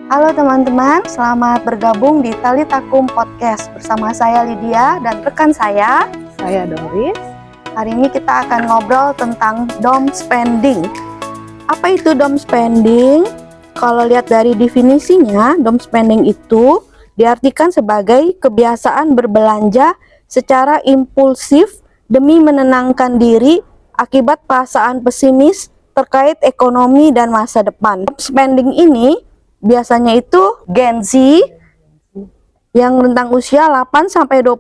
Halo teman-teman, selamat bergabung di Talitakum Podcast bersama saya Lydia dan rekan saya Doris. Hari ini kita akan ngobrol tentang dom spending. Apa itu dom spending? Kalau lihat dari definisinya, dom spending itu diartikan sebagai kebiasaan berbelanja secara impulsif demi menenangkan diri akibat perasaan pesimis terkait ekonomi dan masa depan. Dom spending ini biasanya itu Gen Z yang rentang usia 8-23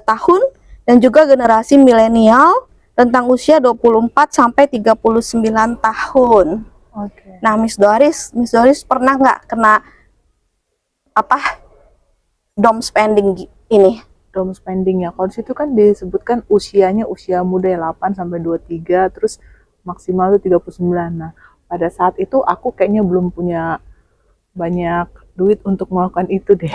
tahun dan juga generasi milenial rentang usia 24-39 tahun. Oke. Nah, Miss Doris pernah nggak kena dom spending ini? Dom spending ya. Kalau di situ kan disebutkan usianya usia muda ya 8 sampai 23, terus maksimal itu 39. Nah, pada saat itu aku kayaknya belum punya banyak duit untuk melakukan itu deh.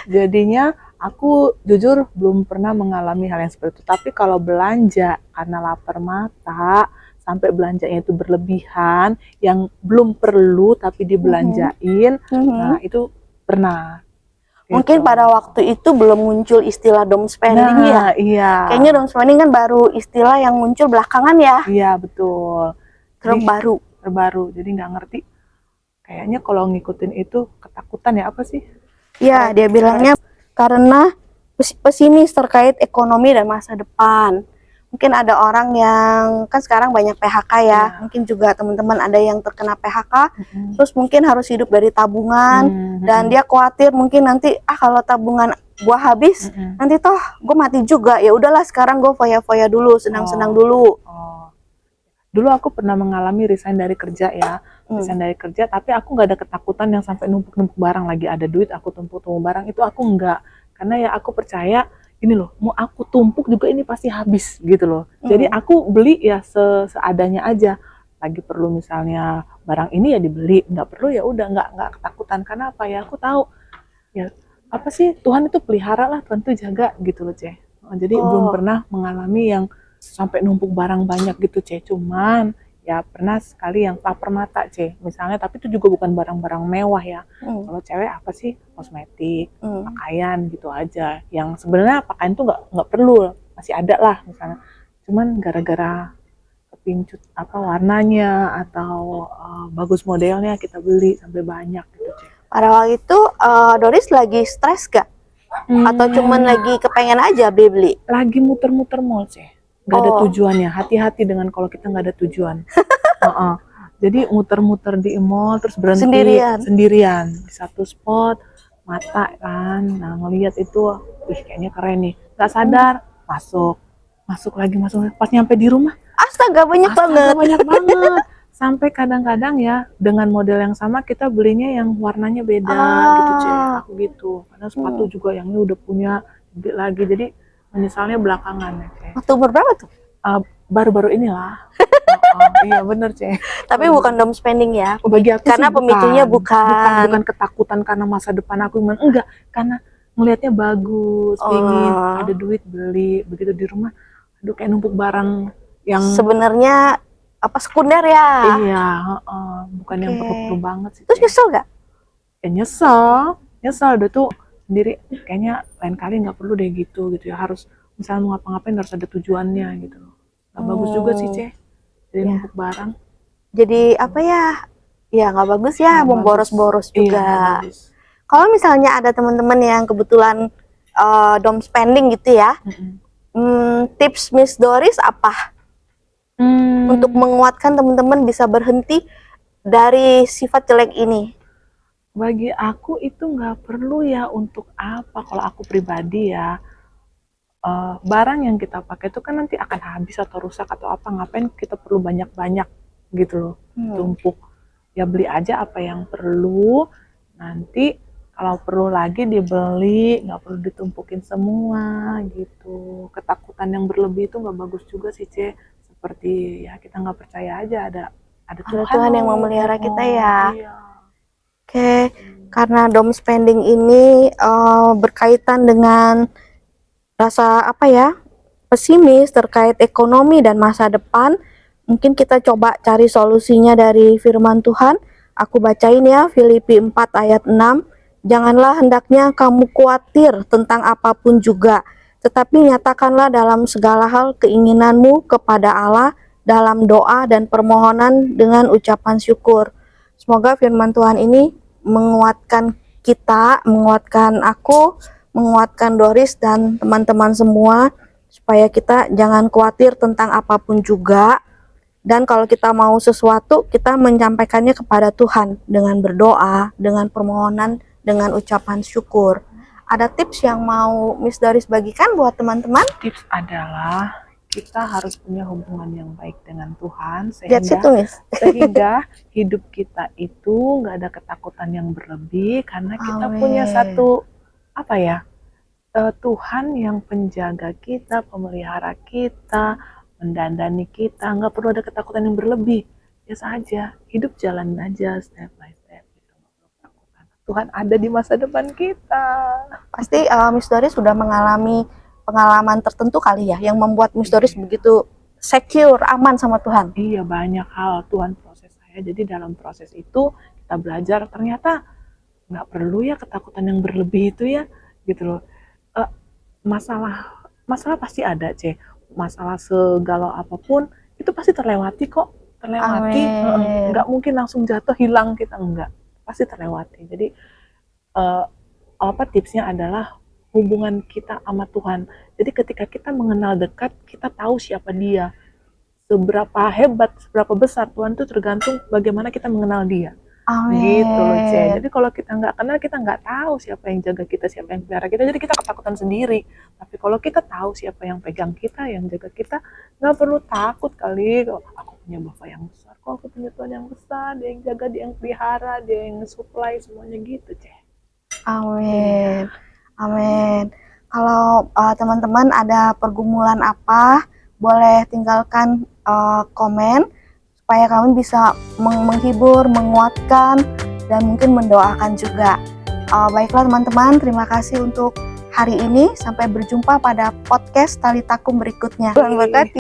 Jadinya aku jujur belum pernah mengalami hal yang seperti itu. Tapi kalau belanja karena lapar mata sampai belanjanya itu berlebihan yang belum perlu tapi dibelanjain, nah itu pernah. Mungkin gitu. pada waktu itu belum muncul istilah dom spending ya. Iya. Kayaknya dom spending kan baru istilah yang muncul belakangan ya. Iya betul. Terbaru. Jadi nggak ngerti. Kayaknya kalau ngikutin itu ketakutan ya, apa sih? Ya, dia bilangnya karena pesimis terkait ekonomi dan masa depan. Mungkin ada orang yang kan sekarang banyak PHK ya. Ya. Mungkin juga teman-teman ada yang terkena PHK. Terus mungkin harus hidup dari tabungan dan dia khawatir mungkin nanti kalau tabungan gua habis, nanti toh gue mati juga. Ya udahlah sekarang gue foya-foya dulu, senang-senang dulu. Dulu aku pernah mengalami resign dari kerja ya. Resign dari kerja, tapi aku nggak ada ketakutan yang sampai numpuk-numpuk barang. Lagi ada duit aku tumpuk-tumpuk barang, itu aku nggak. Karena ya aku percaya ini loh, mau aku tumpuk juga ini pasti habis gitu loh. Jadi aku beli ya seadanya aja. Lagi perlu misalnya barang ini ya dibeli, nggak perlu ya udah nggak ketakutan. Karena apa ya, aku tahu ya apa sih, Tuhan itu pelihara lah, Tuhan itu jaga gitu loh Ceh. Jadi belum pernah mengalami yang sampai numpuk barang banyak gitu Ceh. Cuman ya pernah sekali yang lapar mata Ceh misalnya, tapi itu juga bukan barang-barang mewah ya. Kalau cewek apa sih, kosmetik, pakaian gitu aja, yang sebenarnya pakaian tuh nggak perlu, masih ada lah misalnya, cuman gara-gara kepincut warnanya atau bagus modelnya kita beli sampai banyak gitu Ceh. Pada waktu itu Doris lagi stres gak? Atau cuman lagi kepengen aja beli-beli? Lagi muter-muter mall Ceh, nggak ada tujuannya. Hati-hati dengan kalau kita nggak ada tujuan. Jadi muter-muter di mall terus berhenti sendirian di satu spot, mata kan, nah ngelihat itu, wih kayaknya keren nih, nggak sadar masuk lagi, pas nyampe di rumah Astaga banyak banget sampai kadang-kadang ya dengan model yang sama kita belinya yang warnanya beda gitu Cek, aku gitu. Karena sepatu juga yang ini udah punya beli lagi, jadi menyesalnya belakangan ya Cek. Waktu umur berapa tuh? Baru-baru inilah. Iya bener Cek. Tapi bukan dom spending ya, bagi aku karena sih pemicunya bukan ketakutan karena masa depan aku gimana, enggak, karena ngelihatnya bagus, pingin ada duit beli, begitu di rumah aduh kayak numpuk barang yang sebenarnya sekunder ya. Iya, bukan yang perlu-perlu banget sih. Terus nyesel gak? Ya nyesel udah tuh sendiri, kayaknya lain kali nggak perlu deh gitu ya, harus misalnya mau ngapa-ngapain harus ada tujuannya gitu. Nggak bagus juga sih Ceh, jadi numpuk barang. Jadi apa ya? Ya nggak bagus ya, memboros-boros juga. Iya, kalau misalnya ada teman-teman yang kebetulan dom spending gitu ya, tips Miss Doris apa? Untuk menguatkan teman-teman bisa berhenti dari sifat jelek ini. Bagi aku itu nggak perlu ya, untuk apa kalau aku pribadi ya, barang yang kita pakai itu kan nanti akan habis atau rusak atau apa, ngapain kita perlu banyak-banyak gitu loh, tumpuk. Ya beli aja apa yang perlu, nanti kalau perlu lagi dibeli, nggak perlu ditumpukin semua gitu. Ketakutan yang berlebih itu nggak bagus juga sih Ceh, seperti ya kita nggak percaya aja ada Tuhan yang memelihara kita ya. Iya. Oke, karena dom spending ini berkaitan dengan rasa pesimis terkait ekonomi dan masa depan, mungkin kita coba cari solusinya dari firman Tuhan. Aku bacain ya, Filipi 4 ayat 6. Janganlah hendaknya kamu khawatir tentang apapun juga, tetapi nyatakanlah dalam segala hal keinginanmu kepada Allah dalam doa dan permohonan dengan ucapan syukur. Semoga firman Tuhan ini menguatkan kita, menguatkan aku, menguatkan Doris dan teman-teman semua, supaya kita jangan khawatir tentang apapun juga. Dan kalau kita mau sesuatu, kita menyampaikannya kepada Tuhan dengan berdoa, dengan permohonan, dengan ucapan syukur. Ada tips yang mau Miss Doris bagikan buat teman-teman? Tips adalah kita harus punya hubungan yang baik dengan Tuhan, Lihat situ, Miss. sehingga hidup kita itu nggak ada ketakutan yang berlebih, karena kita Amin. punya satu Tuhan yang penjaga kita, pemelihara kita, mendandani kita. Nggak perlu ada ketakutan yang berlebih, biasa aja, hidup jalanin aja step by step gitu. Nggak perlu ketakutan. Tuhan ada di masa depan kita. Pasti Miss Doris sudah mengalami pengalaman tertentu kali ya, yang membuat Miss Doris begitu secure, aman sama Tuhan. Iya, banyak hal Tuhan proses saya. Jadi dalam proses itu kita belajar ternyata nggak perlu ya ketakutan yang berlebih itu ya, gitu loh. Masalah pasti ada, masalah segalau apapun itu pasti terlewati kok, terlewati. Amin. Nggak mungkin langsung jatuh hilang kita, enggak, pasti terlewati. Jadi tipsnya adalah hubungan kita sama Tuhan. Jadi ketika kita mengenal dekat, kita tahu siapa Dia, seberapa hebat, seberapa besar Tuhan, itu tergantung bagaimana kita mengenal Dia. Amin. Gitu loh, Jadi kalau kita nggak kenal, kita nggak tahu siapa yang jaga kita, siapa yang pelihara kita, jadi kita ketakutan sendiri. Tapi kalau kita tahu siapa yang pegang kita, yang jaga kita, nggak perlu takut kali. Aku punya Bapa yang besar, kok aku punya Tuhan yang besar, Dia yang jaga, Dia yang pelihara, Dia yang supply semuanya gitu, Amin. Amin. Kalau teman-teman ada pergumulan apa, boleh tinggalkan komen supaya kami bisa menghibur, menguatkan, dan mungkin mendoakan juga. Baiklah teman-teman, terima kasih untuk hari ini. Sampai berjumpa pada podcast Talitakum berikutnya. Tuhan berkati.